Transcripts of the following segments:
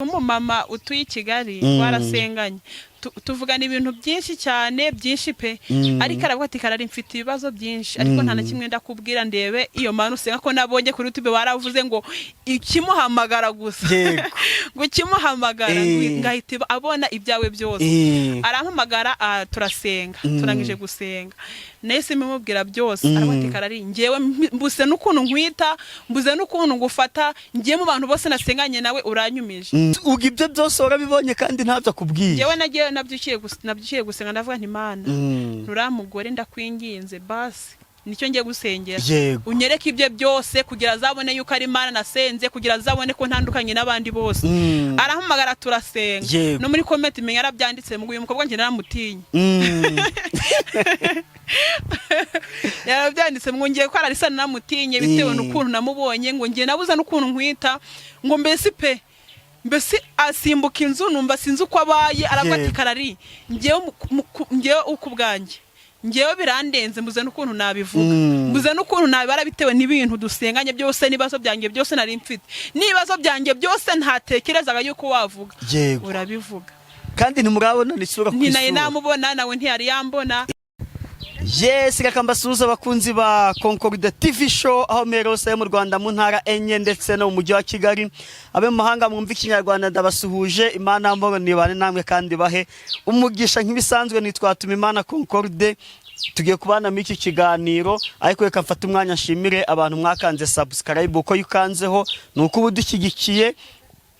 Umumama utuye Kigali warasenganye tuvugana ibintu byinshi cyane byinshi pe ariko aravuga ati karari mfite ibibazo byinshi ariko nta na kimwe ndakubwira ndebe iyo mana usenga ko nabonye kuri YouTube baravuze ngo ikimuhamagara gusa ngo kimuhamagara ngahita abona ibyawe byose arampamagara turasenga turangije gusenga nese mumubwira byose aravuga ati karari ngewe mbuse n'ukuntu nkwita mbuze n'ukuntu ngufata ngiye mu bantu bose nasenganye nawe uranyumije ugibyo byose urabibonye kandi ntabyo akubwiye ngewe nabyukiye gusenga ndavuga nti mana nuramugore ndakwinginze basi nicyo ngiye gusengera unyereke ibye byose kugira azabone yuko ari Imana nasenze kugira azabone ko ntandukanye n'abandi bose arahamagara turasenga no muri comment menya arabyanditse mu uyu mukobwa nge naramutinya yarabyanditse ngo ngiye ko ararisa namutinye bitewe n'ukuntu namubonye ngo ngiye nabuza n'ukuntu nkwita ngo mbese asimbuka inzu numva sinzi uko abaye arabati karari ngewe ukubwanjye ngewe birandenze mbuze n'ukuntu nabivuga mbuze n'ukuntu nabibara bitewe n'ibintu dusenganye byose nibazo byanjye byose nari mfite nibazo byanjye byose ntatekerezaga yuko wavuga urabivuga kandi ntimurabona n'isura ku isura ntinaye namubona nawe ntiyari yambona. Yes, kakambasuza abakunzi ba Concorde TV show aho merose mu Rwanda mu ntara enye ndetse no mu mujyi wa Kigali abe mahanga mwumva ikinyarwanda ndabasuhuje Imana mboro nibane namwe kandi bahe umugisha nk'ibisanzwe nitwatuma Imana Concorde tugiye kubana mu iki kiganiro ariko reka mfata umwanya nshimire abantu mwakanze subscribe uko yukanzeho nuko ubudushyigikiye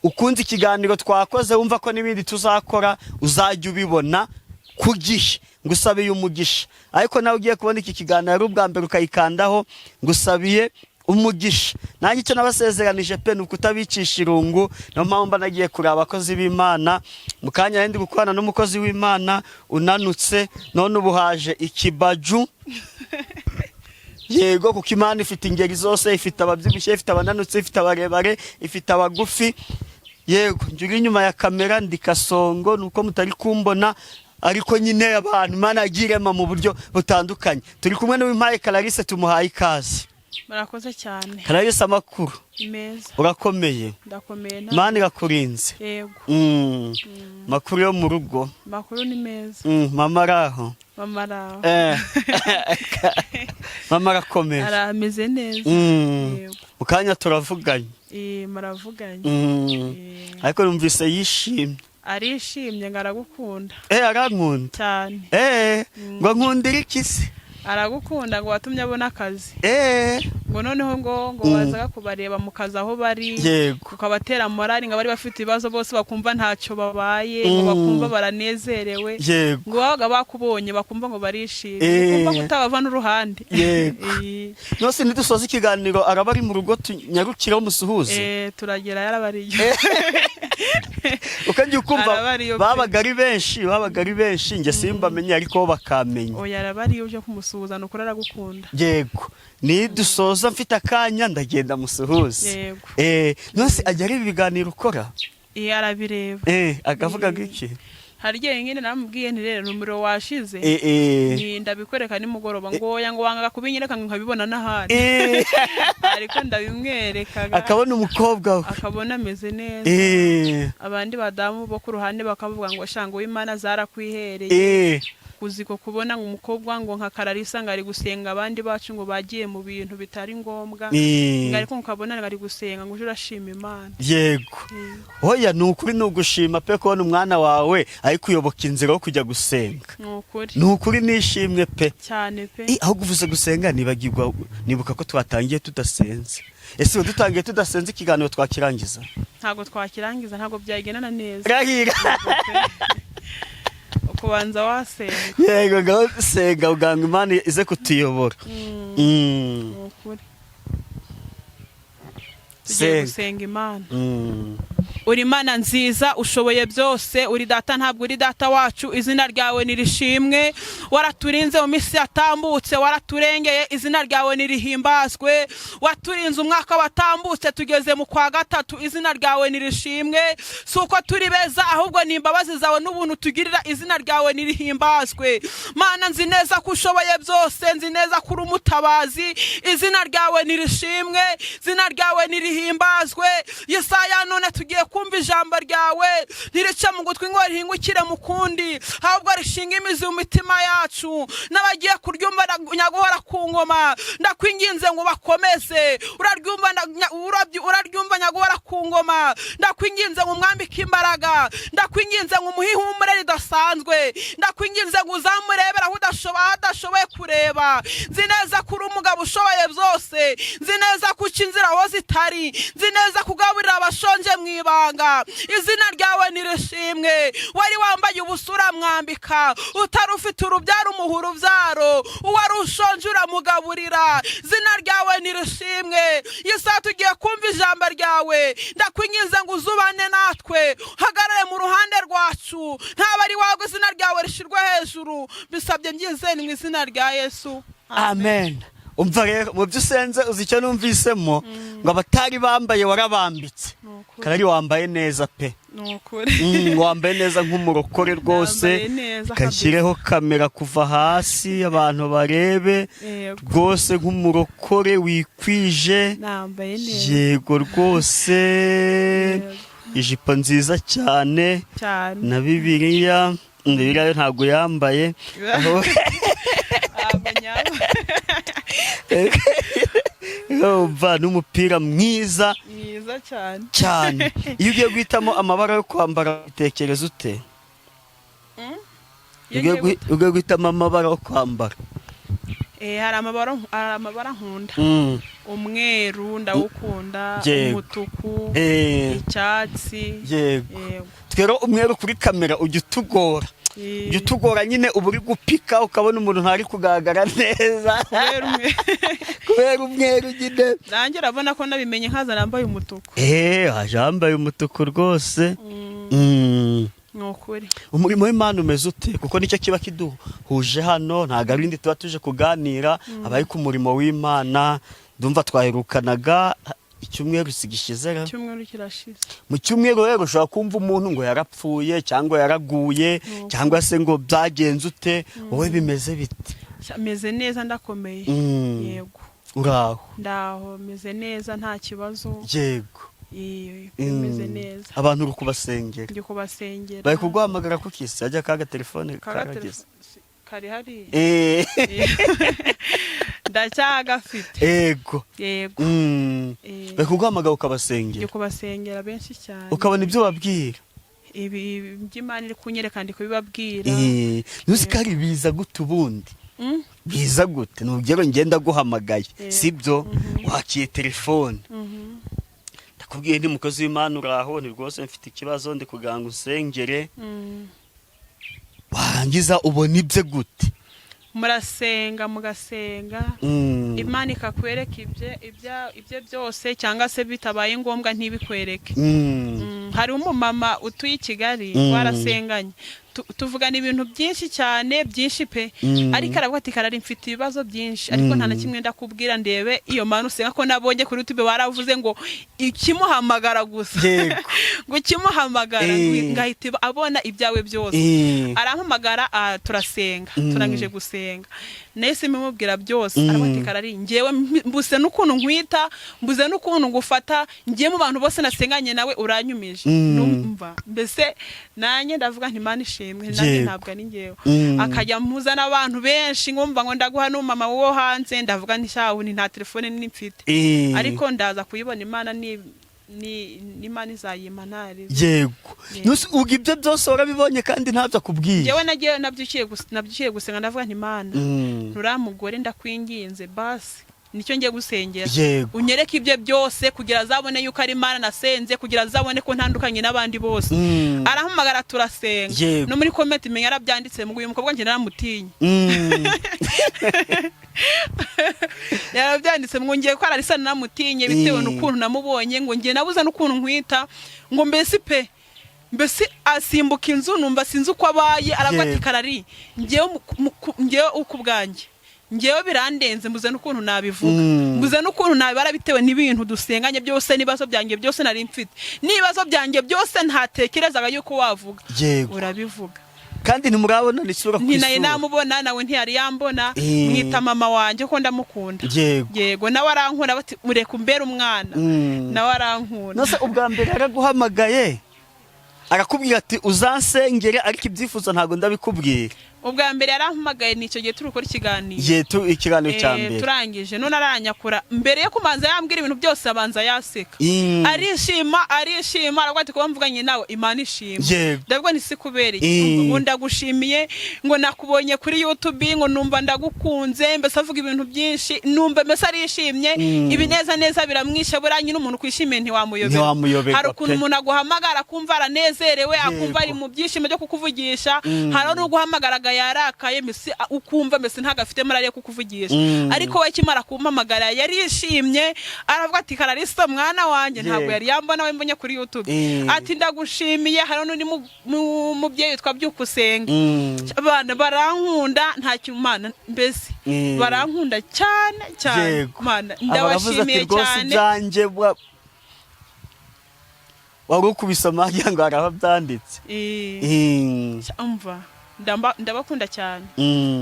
ukunze ikiganiro twakoze wumva ko nibindi tuzakora uzajya ubibona kugihe ngusabiye umugisha ariko nawe ugiye kubona iki kiganiro ubwa mbere ukayikandaho ngusabiye umugisha nanjye cyo nabasezeranije pe nuko utabicisha irungu no mpamvu nagiye kuraba abakozi b'Imana mukanya ndi gukorana n'umukozi w'Imana unanutse none ubuhaje ikibaju yego kuko Imana ifite ingeri zose ifite ababyibushye ifite abananutse ifite abarebare ifite abagufi yego njuri inyuma ya kamera ndikasongo nuko mutari kumbona ariko nyine abantu Imana agirema mu buryo butandukanye turi kumwe n'uwimpaye Clarisse tumuhaye ikaze. Murakoze cyane Clarisse amakuru imeza urakomeye ndakomeye na Imana irakurinze yego makuru yo mu rugo makuru ni meza mama araho mama arakomeye arameze neza yego mukanya turavuganye muravuganye ariko numvise yishimye arishimye ngaragukunda arankunda cyane ngo nkundira ikisi aragukunda ngo watumye abona akazi ngo noneho ngo wazaga kubareba mu kazi aho bari ukabatera morali ngo bari bafite ibibazo bose bakumva ntacyo babaye ngo bakumva baranezerewe ngo babaga bakubonye bakumva ngo barishimye kumva kutabava n'uruhande nose nidusoza ikiganiro araba ari mu rugo tunyarukiraho musuhuze turagera yarabariyo ukangiye ukumva babaga ari benshi nge simba menye ariko bakamenya oya yarabariyo uje kumusuhuza nuko aragukunda yego nidusoza mfite akanya ndagenda musuhuze nose ajya ari ibiganiro ukora arabireba agavuga giki hari gihe nyine namubwiye nti rero numero washize ndabikwereka nimugoroba ngo oya ngo wanga kubinyereka nkabibona n'ahandi ariko ndabimwereka akabona umukobwa we akabona ameze neza abandi badamu bo ku ruhande bakavuga ngo shango w'Imana zarakwihereye kuziko kubona ngo umukobwa ngo nka Clarisse ngari gusenga abandi bacu ngo bagiye mu bintu bitari ngombwa ngari ko nkabona ngari gusenga ngo urashima Imana yego oya nukuri nugushima pe ko umwana wawe ari kuyoboka inzira yo kujya gusenga nukuri nishimwe pe cyane pe aho guvuze gusenga nibagirwa nibuka ko twatangiye tudasenze ese dutangiye tudasenze ikiganiro twakirangiza ntago byagendana neza rahira kubanza wasenga yego ngaho senga uganga Imana ize kutuyobora senga Imana uri Imana nziza ushoboye byose uri data ntabwo uri data wacu izina ryawe nirishimwe waraturinze mu minsi yatambutse waraturengeye izina ryawe nirihimbazwe waturinze umwaka watambutse tugeze mu kwa gatatu izina ryawe nirishimwe suko turi beza ahubwo ni imbabazi zawe n'ubuntu tugirira izina ryawe nirihimbazwe Mana nzi neza ko ushoboye byose nzi neza ko uri umutabazi izina ryawe nirishimwe izina ryawe nirihimbazwe Yesaya none tugiye kumva ijambo ryawe ntirica mu gutwi ngo rihingukire mu kundi, ahubwo rishinga imizi mu mitima yacu. N'abagiye kuryumva nyaguhora ku ngoma, ndakwinginze ngo bakomeze. Uraryumva nyaguhora ku ngoma, ndakwinginze ngo umwambike imbaraga, ndakwinginze ngo umuhe ihumure ridasanzwe, ndakwinginze ngo uzamurebera aho adashoboye kureba. Nzi neza ko uri umugabo ushoboye byose, nzi neza ko uca inzira aho zitari, nzi neza kugaburira abashonje mu ibanga. Izina ryawe nirishimwe. Wari wambaye ubusa uramwambika, utari ufite urubyaro umuha urubyaro, uwari ushonje uramugaburira. Izina ryawe nirishimwe. Yesa tugiye kumva ijambo ryawe, ndakwinginze ngo uzubane natwe, hagarare mu ruhande rwacu, ntaba ari wawe. Izina ryawe rishirwe hejuru, bisabye ngize mu izina rya Yesu, amen. Umva rero mu byo usenze uzi icyo numvisemo, ngo abatari bambaye warabambitse, kandi wambaye neza pe. Wambaye neza nk'umurokore rwose, kashyireho kamera kuva hasi abantu barebe rwose nk'umurokore wikwije. Yego rwose, ijipo nziza cyane na Bibiliya ntabwo yambaye. Umva n'umupira mwiza cyane. Iyo ugiye guhitamo amabara yo kwambara utekereza ute? Ugiye guhitamo amabara yo kwambara, hari amabara nkunda. Umweru ndawukunda, umutuku, icyatsi. Yego. Twero umweru kuri kamera ujya utugora nyine, uba uri gupika ukabona umuntu ntari kugaragara neza kubera umweru nyine. Nanjye urabona ko nabimenye nkaza nambaye umutuku. Haje yambaye umutuku rwose. Nukuri umurimo w'Imana umeze ute? Kuko nicyo kiba kiduhuje hano, ntago ari indi tuba tuje kuganira. Abari ku murimo w'Imana ndumva twaherukanaga icyumweru sigishize. Icyumweru kirashize. Mu cyumweru rero ushobora kumva umuntu ngo yarapfuye cyangwa yaraguye cyangwa se ngo byagenze ute. Wowe bimeze bite? Meze neza, ndakomeye. Yego. Ndaho meze neza, nta kibazo. Yego. Meze neza. Abantu uri kubasengera? Ndi kubasengera. Bari kuguhamagara ku kisi, ajya kaga telefone karageze. Kari hari. Ndacyagafite. Yego. Bari kuguhamagara ukabasengera? Ndi kubasengera benshi cyane. Ukabona ibyo babwira? Ibi by'Imana iri kunyereka ndi kubibabwira. Nusikari biza gute ubundi? Biza gute? Nubwo ngenda guhamagaye, sibyo? Wakiye telefone. Ndakubwiye ndi mukozi w'Imana uraho, ni rwose mfite ikibazo ndi kuganga usengere. Warangiza ubona ibye gute? Murasenga mugasenga, Imana ikakwereka ibyo byose, cyangwa se bitabaye ngombwa ntibikwereke. Hari umumama utuye i Kigali warasenganye, tuvugana ibintu byinshi cyane, byinshi pe. Ariko aravuga ati karari mfite ibibazo byinshi, ariko nta na kimwe ndakubwira ndebe iyo Mana usenga ko nabonye kuri YouTube baravuze ngo ikimuhamagara gusa. Ngo ikimuhamagara ngahita abona ibyawe byose. Arampamagara turasenga, turangije gusenga. Nese mumubwira byose, aravuga ati karari ngewe mbuse n'ukuntu nkwita, mbuze n'ukuntu ngufata, ngiye mu bantu bose nasenganye nawe uranyumije. Numva mbese nanjye ndavuga nti Imana ishimwe, nanjye ntabwo ari ngewe. Akajya mpuzana abantu benshi ngomba ngo ndaguha n'umama wo hanze, ndavuga nti shahu ni nta telefone nini mfite, ariko ndaza kuyibona Imana ni Imana izayima ntari. Yego. Uga ibyo byose warabibonye kandi ntabyo akubwiye? Yewe nagiye nabyukiye gusenga, ndavuga nti Imana nturamugore ndakwinginze basi nicyo ngiye gusengera, unyereke ibyo byose kugira azabone yuko ari Imana nasenze, kugira azabone ko ntandukanye n'abandi bose. Arahamagara turasenga, no muri comment imenya yarabyanditse ngo uyu mukobwa nge naramutinye. Yarabyanditse ngo ngiye ko ararisa naramutinye bitewe n'ukuntu namubonye, ngo ngiye nabuza n'ukuntu nkwita, ngo mbese asimbuka inzu numva sinzi uko abaye. Aravuga ati karari ngewe ukubwanjye, ngewe birandenze, mbuze n'ukuntu nabivuga, mbuze n'ukuntu nabibara bitewe n'ibintu dusenganye byose, n'ibibazo byanjye byose nari mfite, n'ibibazo byanjye byose ntatekerezaga yuko wavuga, urabivuga. kandi ntimurabona n'isura ku ntinaye isura. namubona nawe ntiyari yambona mwita mama wanje ko ndamukunda yego nawe arankunda bati ureka umbere umwana nawe arankunda nose ubwa mbere araguhamagaye arakubwira ati uzansengere ariko ibyifuzo ntago ndabikubwira ubwa mbere yarampamagaye nicyo gihe turi gukora ikiganiro ikiganiro cya mbere turangije none aranyakura mbere yo kumanza yambwira ibintu byose abanza yaseka arishima aravuga ati kuba mvuganye nawe Imana ishima ndavuga nti sikubera iki ngo ndagushimiye ngo nakubonye kuri YouTube ngo numva ndagukunze mbese avuga ibintu byinshi numva mbese arishimye ibineza neza biramwisha buranye n'umuntu kwishimiye ntiwamuyobera hari ukuntu umuntu aguhamagara kumva aranezerewe akumva ari mu byishimo byo kukuvugisha hari no guhamagara yarakaye mbese ukumva mbese ntagafite marariye kukuvugisha ariko we kimara kumpamagara yarishimye aravuga ati Kararisa mwana wanjye ntabwo yari yambona we mbonye kuri YouTube ati ndagushimiye hari n'undi mubyeyi witwa Byukusenga abana barankunda nta kimana mbese barankunda cyane mana ndabashimiye cyane byanje wari ukubisoma ngo araho byanditse umva ndabakunda cyane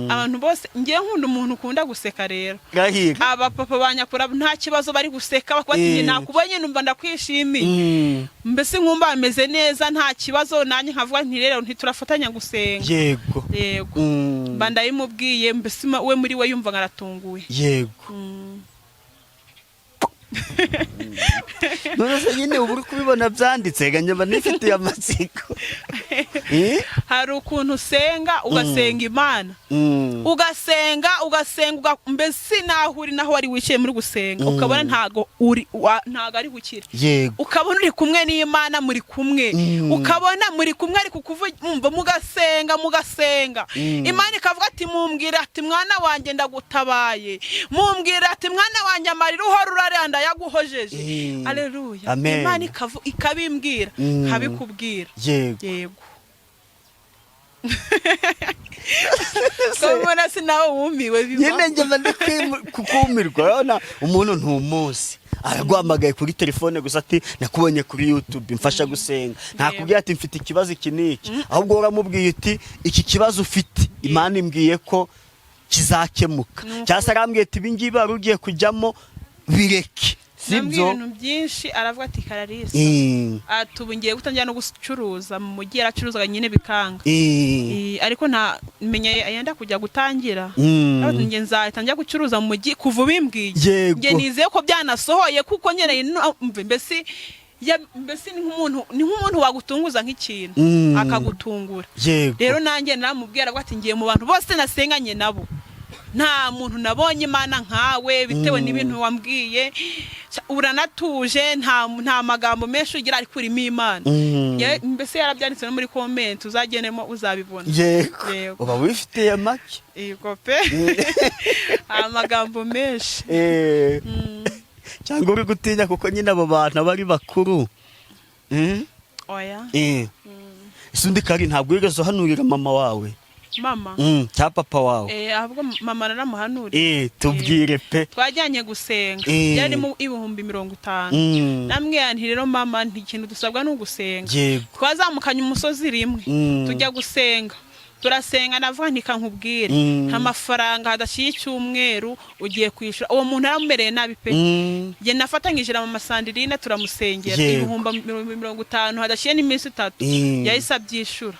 abantu bose ngiye nkunda umuntu ukunda guseka rero aba papa banyakura nta kibazo bari guseka bakubati nakubonye numva ndakwishimiye mbese nkumva ameze neza nta kibazo nanjye nkavuga nti rero ntiturafatanya gusenga yego mba ndabimubwiye mbese we muri we yumva ngaratunguwe none se nyine ubu uri kubibona byanditse ganyuma nifitiye amatsiko hari ukuntu usenga ugasenga Imana ugasenga mbese naho uri naho wari wicaye muri gusenga ukabona ntago ari gukira ukabona uri kumwe n'Imana muri kumwe ukabona muri kumwe ari kukuvuga mugasenga Imana ikavuga ati mumbwira ati mwana wanjye ndagutabaye mumbwira ati mwana wanjye amarira uhora uraranda yaguhojeje haleluya Imana ikabimbwira kabikubwira yego Komona sinawe wumiwe biba nyine njye ndi kukumirwa urabona umuntu ntumuzi araguhamagaye kuri telefone gusa ati nakubonye kuri YouTube mfasha gusenga ntakubwiye ati mfite ikibazo iki niki ahubwo uramubwiye ati iki kibazo ufite Imana imbwiye ko kizakemuka cyase arambwiye ati ibingibi barugiye kujyamo bireke sibyo ibintu byinshi aravuga ati Kararisa atubungiye gutangira no gucuruza mu mujyi aracuruzaga nyine bikanga ariko nta menye yenda kujya gutangira nge nzatangira gucuruza mu mujyi kuva bimbwiye nge nizeye ko byanasohoye kuko nyene mbese ni nk'umuntu wagutunguza nk'ikintu akagutungura rero nanjye namubwira aravuga ati ngiye mu bantu bose nasenganye nabo nta muntu nabonye Imana nkawe bitewe n'ibintu wambwiye uranatuje nta magambo menshi ugira ariko urimo Imana mbese yarabyanditse no muri comment uzagenemo uzabibona yego uba wifitiye make yego pe amagambo menshi cyangwa uri gutinya kuko nyine abo bantu bari bakuru oya isundi kari ntabwo wigeze uhanurira mama wawe mama cya papa wawe ahubwo mama naramuhanuriye tubwire pe twajyanye gusenga yari mu 50 namwe yanti rero mama ntikintu dusabwa no gusenga twazamukanye umusozi rimwe tujya gusenga turasenga navuga nikankubwire nta mafaranga hadashiye icyumweru ugiye kwishura uwo muntu aramumereye nabi pe je nafatanyije na mama Sandrine turamusengera 50 hadashiye n'iminsi 3 yahise abyishura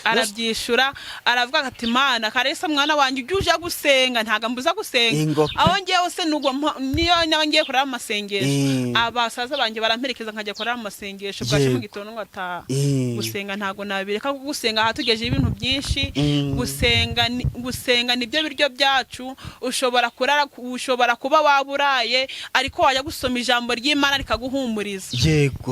arabyishura aravuga ati Mana Karesa mwana wanjye ujuje gusenga ntaga mbuza gusenga aho ngiye se nugwa niyo ngiye kurara amasengesho abasaza banjye baramperekeza nkajya kurara amasengesho bwashe mu gitondo ngata gusenga ntago nabireka gusenga hatugeje ibintu byinshi gusenga nibyo biryo byacu ushobora kuba waburaye ariko wajya gusoma ijambo ry'Imana rikaguhumuriza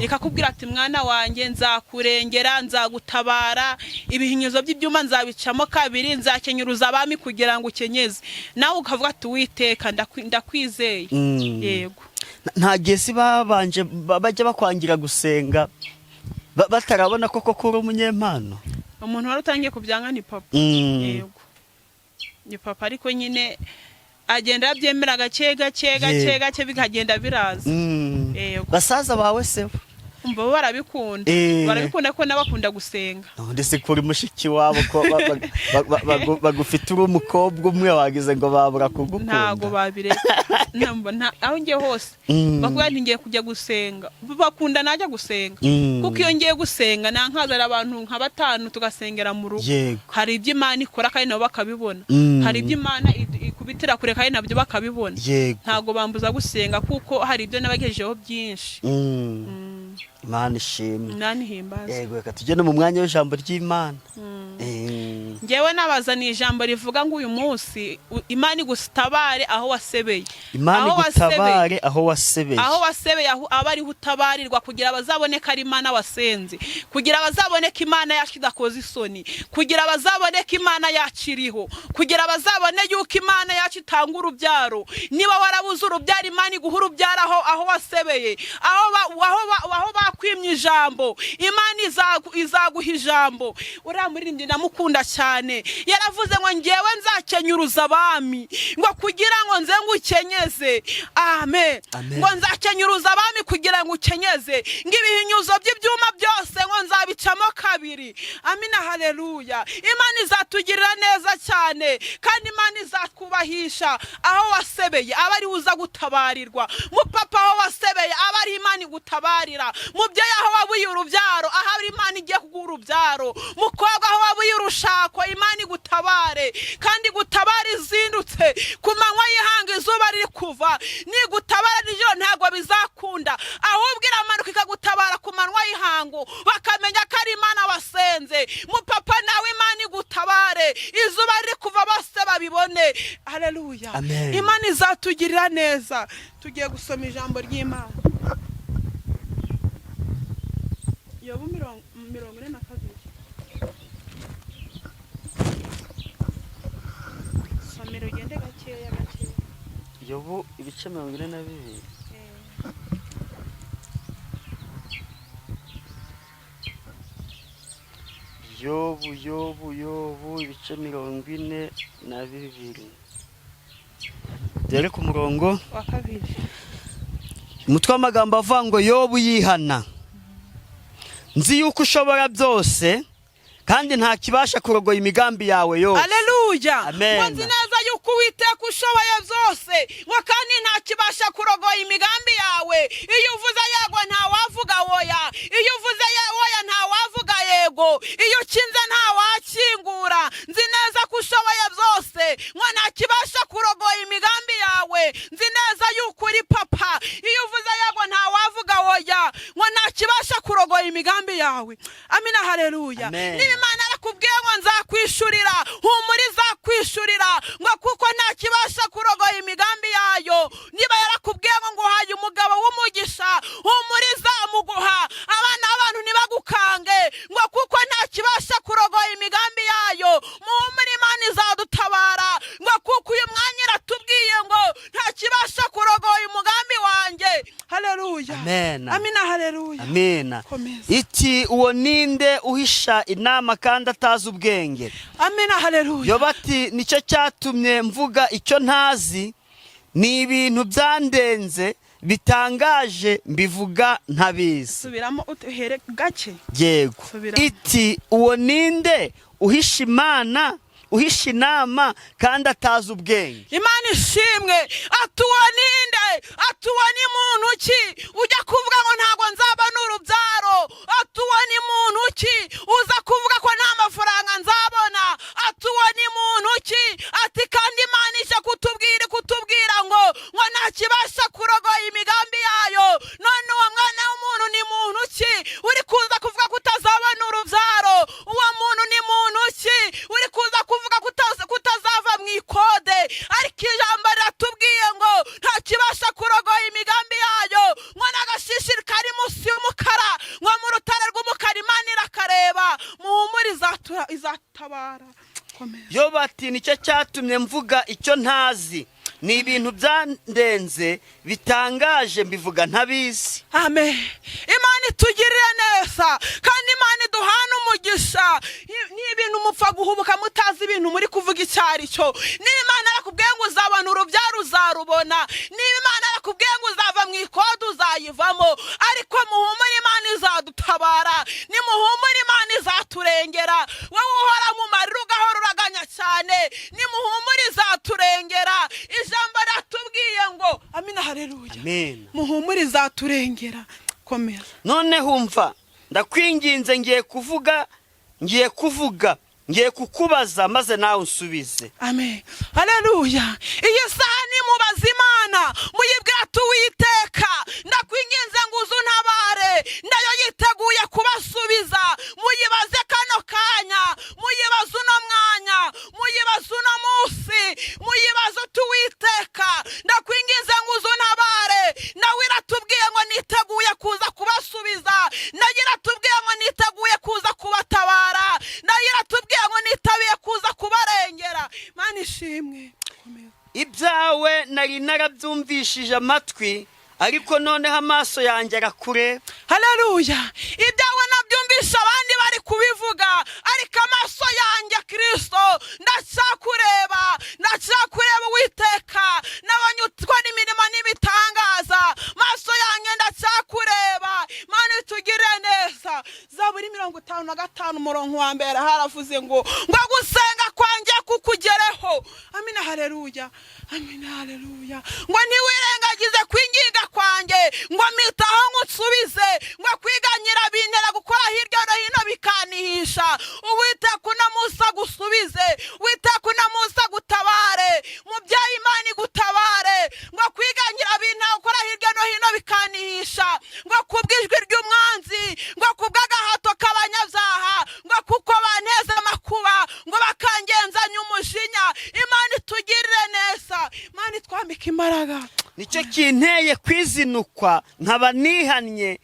rikakubwira ati mwana wanjye nzakurengera nzagutabara ibihinyizo by'ibyuma nzabicamo kabiri nzakenyuruza abami kugira ngo ukenyeze nawe ukavuga ati witeka ndakwizeye yego nta gesi babanje bajya bakwangira gusenga batarabona koko kuri umunyempano umuntu wari utangiye kubyanga ni papa yego ni papa ariko nyine agenda yabyemera gake bikagenda biraza yego basaza bawe se umva bo barabikunda barabikunda ko nabakunda gusenga ndetse kuri mushiki wabo ko bagufite uri umukobwa umwe wagize ngo babura kugukunda ntago babireka aho ngiye hose bakuba ngiye kujya gusenga bakunda najya gusenga kuko iyo ngiye gusenga nankazara abantu nka 5 tugasengera mu rugo hari ibyo Imana ikora kandi nabo bakabibona hari ibyo Imana ikubitira kure kandi nabyo bakabibona ntago bambuza gusenga kuko hari ibyo nabagejejeho byinshi Imana ishimwe nani himbaza yego reka tujye no mu mwanya w'ijambo ry'Imana ngewe nabazaniye ijambo rivuga ngo uyu munsi Imana igutabare aho wasebeye Imana igutabare aho wasebeye abari hutabarirwa kugira bazaboneka ari Imana wasenze kugira bazaboneka Imana yashidakoze isoni kugira bazaboneka Imana yakiriho kugira bazabone yuko Imana yacitanga urubyaro niba warabuze urubyaro Imana iguha urubyaro aho wasebeye aho bakwimye ijambo Imana izaguha ijambo uramuririmbye namukunda cyane yaravuze ngo ngewe nzakenyuruza abami ngo kugira ngo nze ngukenyeze amen ngo nzakenyuruza abami kugira ngo ukenyeze ngo ibihinyuzo by'ibyuma byose ngo nzabicamo kabiri amina haleluya Imana izatugirira neza cyane kandi Imana izakubahisha aho wasebeye abari uza gutabarirwa mupapa aho wasebeye abari Imana igutabarira mubyeyi aho wabuye urubyaro aho Imana igiye kuguha urubyaro mukobwa aho wabuye urushako Imana igutabare kandi gutabara izindutse ku manywa y'ihanga izuba riri kuva ni gutabara nijoro ntago bizakunda ahubwo iramanuka ikagutabara ku manywa y'ihangu bakamenya ko ari Imana wasenze mupapa nawe Imana igutabare izuba riri kuva bose babibone haleluya Imana izatugirira neza tugiye gusoma ijambo ry'Imana Yobu 42 somero gende gakeya Yobu ibice 42 Yobu ibice 42 dere ku murongo wa 2 umutwe w'amagambo avuga ngo Yobu yihana nzi yuko ushobora byose kandi nta kibasha kurogoya imigambi yawe yose haleluya amen nzi neza yuko Uwiteka ushoboye byose ngo kandi nta kibasha kurogoya imigambi yawe iyo uvuze yego nta wavuga oya iyo uvuze oya nta wavuga yego iyo ukinze nta wakingura nzi neza ko ushoboye byose ngo nta kibasha kurogoya imigambi yawe nzi neza yuko uri papa iyo uvuze yego nta wavuga oya ngo nta kibasha kurogoya imigambi yawe amina haleluya Imana arakubwiye ngo nzakwishurira humuri zakwishurira ngo kuko nta kibasha kurogoya imigambi yayo niba yarakubwiye ngo nguhaye umugabo w'umugisha humuri zamuguha abana b'abantu nibagukange ngo kuko nta kibasha kurogoya imigambi yayo muhumuri Imana izadutabara ngo kuko uyu mwanya iratubwiye ngo nta kibasha kurogoya umugambi wanjye haleluya amina haleluya amina iti uwo ninde uhisha inama kandi atazi ubwenge amina haleluya Yobu ati nicyo cyatumye mvuga icyo ntazi ni ibintu byandenze bitangaje mbivuga ntabizi subiramo uhere gake yego iti uwo ninde uhisha inama kandi atazi ubwenge Imana ishimwe atuwa ninde atuwa ni muntu ki ujya kuvuga ngo ntago nzaba n'urubyaro atuwa ni muntu ki uza kuvuga ko nta mafaranga nzabona atuwa ni muntu ki ati kandi Imana isha kutubwira ngo nta kibasha kurogoya imigambi yayo none uwo mwana w'umuntu ni muntu ki uri kuza kuvuga ko utazabona urubyaro uwo muntu ni muntu ki uri kuza kuvuga kutazava mu ikode ariko ijambo riratubwiye ngo nta kibasha kurogoya imigambi yayo ngo n'agashishi kari munsi y'umukara ngo mu rutare rw'umukara Imana irakareba muhumuri izatabara Yobu ati nicyo cyatumye mvuga icyo ntazi ni ibintu byandenze bitangaje mbivuga ntabizi amen Imana itugirire neza kandi Imana iduhana umugisha ni ibintu mupfa guhubuka mutazi ibintu muri kuvuga icyari cyo niba Imana arakubwiye ngo uzabona urubyaro uzarubona niba Imana arakubwiye ngo uzava mu ikode twayivamo, ariko muhumure Imana izadutabara, nimuhumure Imana izaturengera. Wowe uhora mu marira ugahora uraganya cyane, nimuhumure izaturengera. Ijambo ratubwiye ngo amina haleluya, muhumure izaturengera. Komera none humva, ndakwinginze ngiye kukubaza maze nawe unsubize. Amen haleluya. Iyi saha nimubaza Imana, muyibwira Uwiteka, ndakwinginze ngo uzuntabare, nayo yiteguye kubasubiza. Muyibaze kano kanya, muyibaze uno mwanya, muyibaze uno munsi, muyibaze Uwiteka, ndakwinginze ngo uzuntabare. Nawe iratubwiye ngo niteguye kuza kubasubiza, nayo iratubwiye ngo niteguye kuza kubatabara, nayo iratubwiye ngo nitabiye kuza kubarengera. Mana ishimwe. Ibyawe nari narabyumvishije amatwi, ariko noneho amaso yanjye arakure. Haleluya. Ibyawe nabyumvisha abandi bari kubivuga, ariko amaso yanjye Kristo ndacyakureba Uwiteka. Nabonye utwa n'imirimo n'ibitangaza, amaso yanjye ndacyakureba. Mana itugire neza. Zaburi 55 umurongo wa mbere haravuze ngo gusenga kwanjye kukugereho. Amina haleluya, amina haleluya. Ngo ntiwirengagize kwinginga kwanjye, ngo mitaho ngusubize, ngo kwiganyira bintera gukora hirya no hino bikanihisha. Uwiteka uno munsi agusubize, Uwiteka uno munsi agutabare, mubyeyi Imana igutabare. Ngo kwiganyira bintera gukora hirya no hino bikanihisha, ngo kubwijwi ry'umwanzi, ngo kubw'agahato k'abanyabyaha, ngo kuko banteze amakuba, ngo bakangenzanya umujinya. Imana itugirire neza, Imana itwambike imbaraga. Nicyo kinteye kwizinukwa, nkaba nihannye,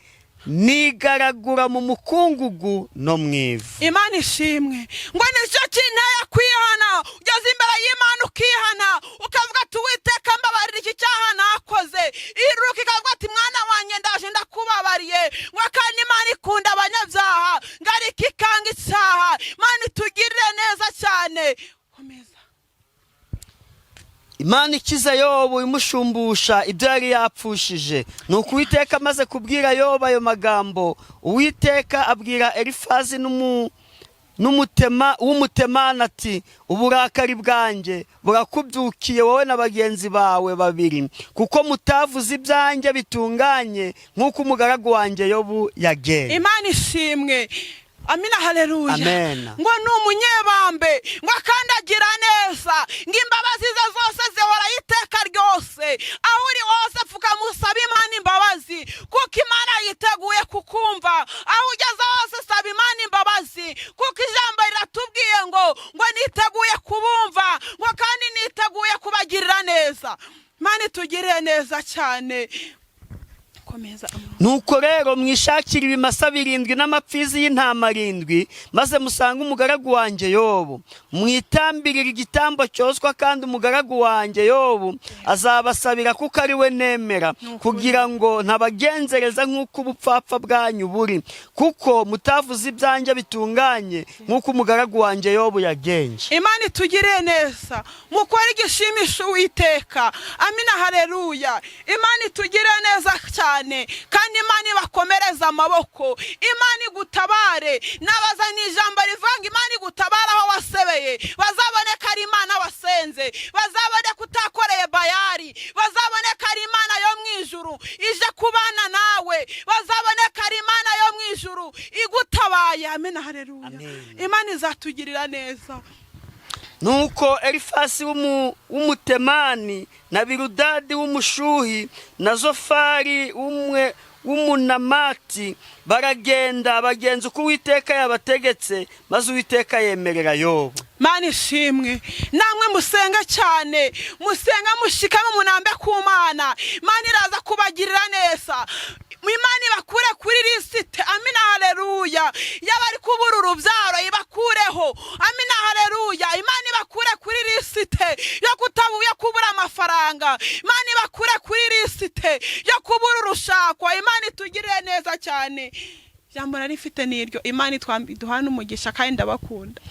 nigaragura mu mukungugu no mwivu. Imana ishimwe. Ngo nicyo kinteye kwihana, ugeze imbere y'Imana ukihana, ukavuga Uwiteka mbabarira iki cyaha nakoze. Iruka ikavuga ati mwana wanjye ndaje ndakubabariye. Ngo kandi Imana ikunda abanyabyaha, ngarika ikanga icyaha. Imana itugirire neza cyane. Komeza. Imana ikiza Yobu imushumbusha ibyo yari yapfushije. Nuko Uwiteka amaze kubwira Yobu ayo magambo, Uwiteka abwira Elifazi w'umutemani ati uburakari bwanjye burakubyukiye wowe na bagenzi bawe babiri, kuko mutavuze ibyanjye bitunganye nk'uko umugaragu wanjye Yobu yagenje. Imana ishimwe. Amina haleluya. Amen. Ngo ni umunyebambe, ngo akandagira neza, ngo imbabazi ze zose zihora iteka ryose. Aho uri hose pfuka musaba Imana imbabazi, kuko Imana yiteguye kukumva. Aho ugeze hose saba Imana imbabazi, kuko ijambo riratubwiye ngo niteguye kubumva, ngo kandi niteguye kubagirira neza. Imana itugirire neza cyane. Nuko rero mwishakira ibimasa 7 n'amapfizi y'intama 7, maze musanga umugaragu wanjye Yobu, mwitambirira igitambo cyoswa, kandi umugaragu wanjye Yobu azabasabira kuko ari we nemera, kugira ngo ntabagenzereza nk'uko ubupfapfa bwanyu buri, kuko mutavuze ibyanjye bitunganye nk'uko umugaragu wanjye Yobu yagenje. Imana itugirire neza, mukore igishimisho Uwiteka. Amina haleluya. Imana itugirire neza cyane, kandi Imana ibakomereza amaboko, Imana igutabare. Nabazana ijambo rivanga Imana igutabara aho wasebeye, bazaboneka ari Imana wasenze, bazaboneka utakoreye Bayali, bazaboneka ari Imana yo mwijuru ije kubana nawe, bazaboneka ari Imana yo mwijuru igutabaye. Amina haleluya. Imana izatugirira neza. Nuko Elifasi w'umutemani na Biludadi w'umushuhi na Zofari w'umunamati baragenda bagenza uko Uwiteka yabategetse, maze Uwiteka yemerera Yobu. Mana ishimwe. Namwe musenga cyane, musenga mushikama munambe ku Mana, Imana iraza kubagirira neza. Imana ibakure kuri lisite. Amina haleluya. Yabari kubura urubyaro ibakureho. Amina haleluya. Imana ibakure kuri lisite yo kutabuye kubura amafaranga. Imana ibakure kuri lisite yo kubura urushakwa. Imana itugirire neza cyane. Jambo narifite niryo. Imana duhana umugisha kandi ndabakunda.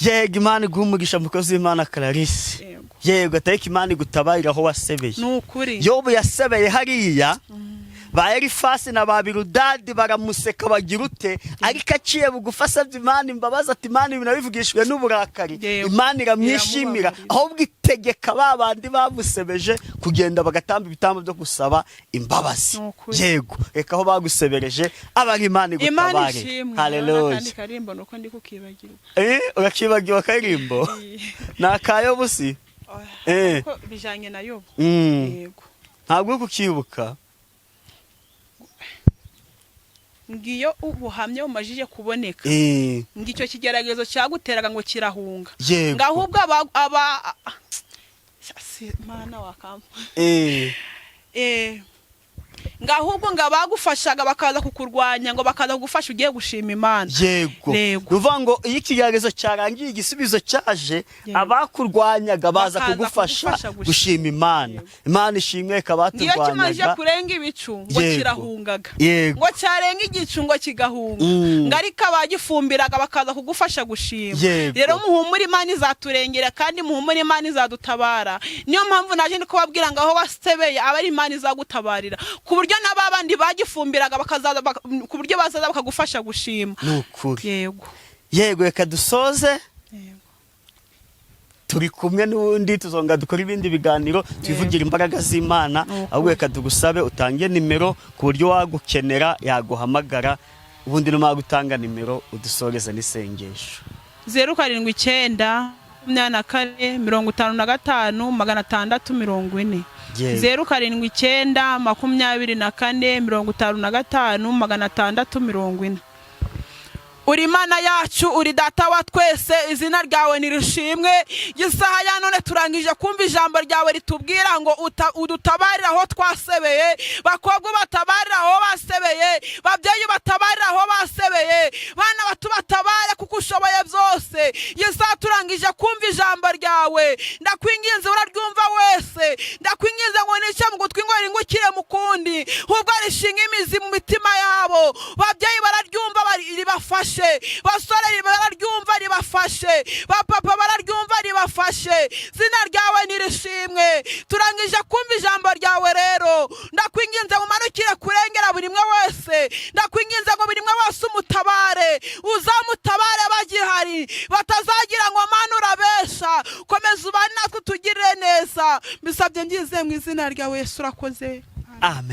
Yego, Imana iguha umugisha mukozi w'Imana Clarisse. Yego, ateka Imana igutabarira aho wasebeye. Nukuri. Yobu yasebeye hariya, ba Elifasi na ba Biludadi baramuseka bagira ute, ariko aciye bugufi asabye Imana imbabazi ati Imana ibintu bivugishijwe n'uburakari, Imana iramwishimira, ahubwo itegeka ba bandi bamusebeje kugenda bagatamba ibitambo byo gusaba imbabazi. Yego, reka aho bagusebereje abari Imana igutabare. Haleluya. Urakibagiwe akarimbo nakayo busi ko bijanye na Yobu. Yego, ntabwo uri kukibuka. Ngiyo ubuhamya bumajije kuboneka, ngicyo kigeragezo cyaguteraga ngo kirahunga, ngahubwo aba Mana wakamba ngahubwo ngabagufashaga bakaza kukurwanya ngo bakaza kugufasha ugiye gushima Imana. Yego, uvuga ngo iyo ikigeragezo cyarangiye igisubizo cyaje, abakurwanyaga baza kugufasha gushima Imana. Imana ishimwe kabaturwanyaga. Iyo kimaje kurenga ibicu ngo kirahungaga, ngo cyarenga igicu ngo kigahunga, ngarika bagifumbiraga bakaza kugufasha gushima. Rero muhumura Imana izaturengera kandi muhumura Imana izadutabara. Niyo mpamvu naje ndikubabwira ngo aho wasebeye abari Imana izagutabarira, ku buryo n'ababandi bagifumbiraga bakazaza ku buryo bazaza bakagufasha gushima. Nukuri. Yego, reka dusoze. Turi kumwe n'undi tuzonga dukora ibindi biganiro twivugira imbaraga z'Imana. Ahubwo reka tugusabe utange nimero ku buryo wagukenera yaguhamagara, ubundi no magutanga nimero udusoreze n'isengesho. 079 84 55 640 079 24 55 640. Uri Imana yacu, uri data wa twese, izina ryawe nirishimwe. Gisaha ya none turangije kumva ijambo ryawe ritubwira ngo udutabarira aho twasebeye, bakobwa batabarira aho basebeye, babyeyi batabarira aho basebeye, bana batubatabare kuko ushoboye byose. Gisaha turangije kumva ijambo ryawe, ndakwinginze uraryumva wese, ndakwinginze ngo nice mu gutwi ngo ringukire mukundi, ubwo rishinga imizi mu mitima yabo. Babyeyi bararyumva ribafashe, basore bararyumva ribafashe, bapapa bararyumva ribafashe. Zina ryawe nirishimwe. Turangije kumva ijambo ryawe rero, ndakwinginze umanukire kurengera buri mwe wese, ndakwinginze ngo buri mwe wese umutabare, uzamutabare bagihari, batazagira ngo Mana urabesha. Komeza ubane natwe tugirire neza, mbisabye ngize mu izina ryawe Yesu, urakoze. Amen.